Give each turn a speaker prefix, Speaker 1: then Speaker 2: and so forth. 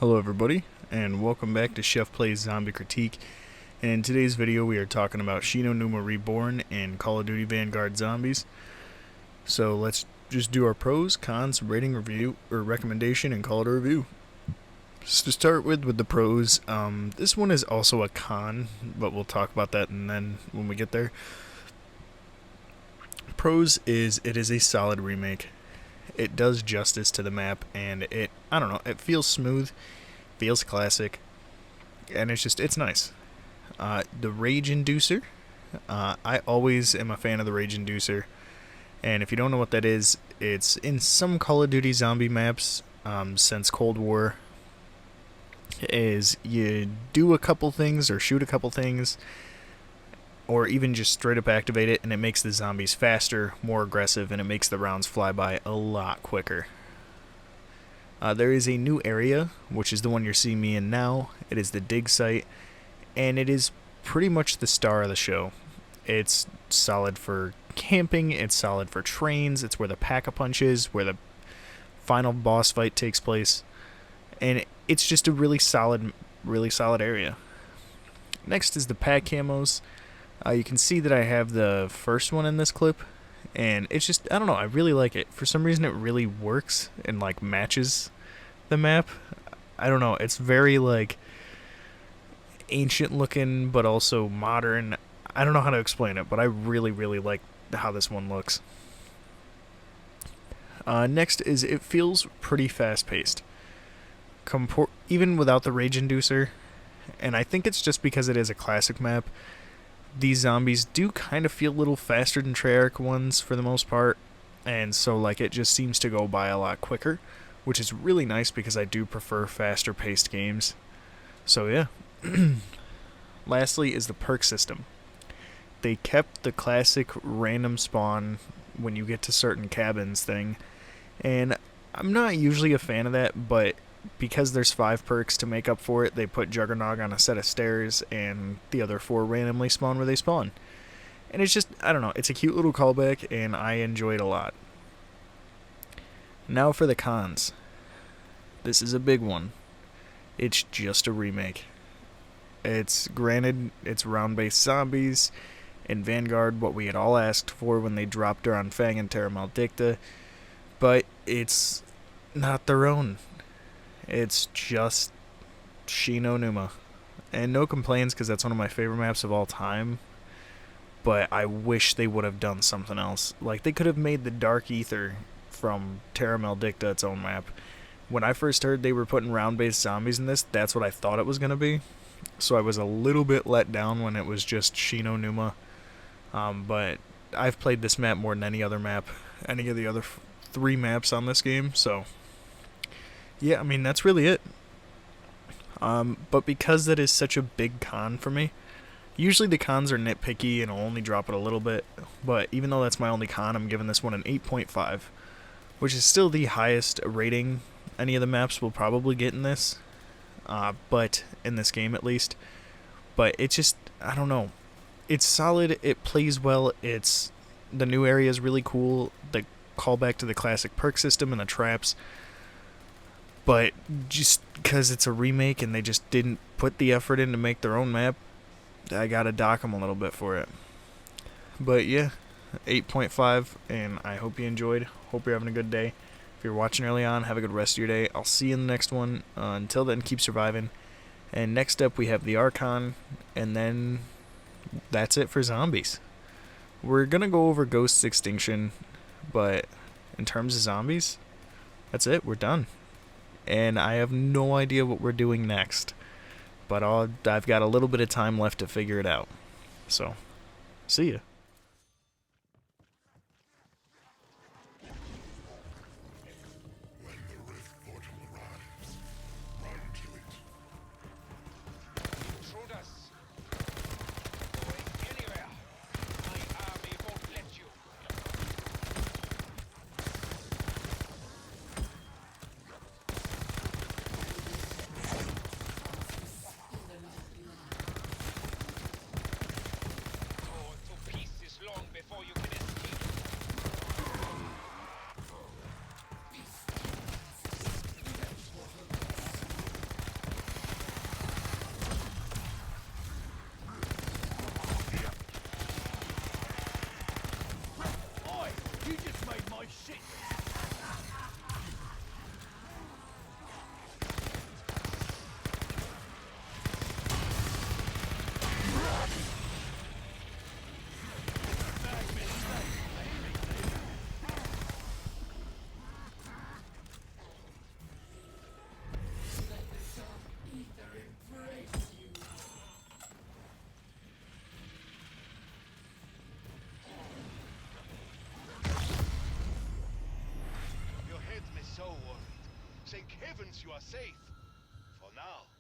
Speaker 1: Hello everybody, and welcome back to SheffPlays Zombie Critique. And in today's video we are talking about Shi No Numa Reborn and Call of Duty Vanguard Zombies. So let's just do our pros, cons, rating, review, or recommendation, and call it a review. Just to start with the pros, this one is also a con, but we'll talk about that and then when we get there. Pros is it is a solid remake. It does justice to the map, and it feels smooth, feels classic, and it's nice. The Rage Inducer, I always am a fan of the Rage Inducer, and if you don't know what that is, it's in some Call of Duty zombie maps since Cold War, is you do a couple things or shoot a couple things, or even just straight up activate it, and it makes the zombies faster, more aggressive, and it makes the rounds fly by a lot quicker. There is a new area, which is the one you're seeing me in now. It is the dig site, and it is pretty much the star of the show. It's solid for camping, it's solid for trains, it's where the pack-a-punch is, where the final boss fight takes place, and it's just a really solid area. Next is the pack camos. You can see that I have the first one in this clip, and it's just, I don't know, I really like it. For some reason it really works and like matches the map. I don't know, it's very like ancient looking but also modern. I don't know how to explain it, but I really like how this one looks. Next is it feels pretty fast paced. Even without the Rage Inducer, and I think it's just because it is a classic map. These zombies do kind of feel a little faster than Treyarch ones for the most part, and so like it just seems to go by a lot quicker, which is really nice because I do prefer faster paced games. So yeah. Lastly is the perk system. They kept the classic random spawn when you get to certain cabins thing, and I'm not usually a fan of that, but because there's 5 perks to make up for it, they put Juggernog on a set of stairs, and the other 4 randomly spawn where they spawn. And it's just, I don't know, it's a cute little callback, and I enjoy it a lot. Now for the cons. This is a big one. It's just a remake. It's round-based zombies, and Vanguard, what we had all asked for when they dropped her on Fang and Terra Maldicta, but it's not their own. It's just Shi No Numa. And no complaints, because that's one of my favorite maps of all time. But I wish they would have done something else. Like, they could have made the Dark Ether from Terra Maldicta its own map. When I first heard they were putting round-based zombies in this, that's what I thought it was going to be. So I was a little bit let down when it was just Shi No Numa. But I've played this map more than any other map. Any of the other 3 maps on this game, so yeah, I mean, that's really it. But because that is such a big con for me, usually the cons are nitpicky and I'll only drop it a little bit, but even though that's my only con, I'm giving this one an 8.5, which is still the highest rating any of the maps will probably get in this, but in this game at least. But it's just, I don't know, it's solid, it plays well, the new area is really cool, the callback to the classic perk system and the traps. But just because it's a remake and they just didn't put the effort in to make their own map, I gotta dock them a little bit for it. But yeah, 8.5, and I hope you enjoyed. Hope you're having a good day. If you're watching early on, have a good rest of your day. I'll see you in the next one. Until then, keep surviving. And next up, we have the Archon, and then that's it for zombies. We're gonna go over Ghost's Extinction, but in terms of zombies, that's it. We're done. And I have no idea what we're doing next, but I've got a little bit of time left to figure it out. So, see ya.
Speaker 2: Thank heavens you are safe. For now.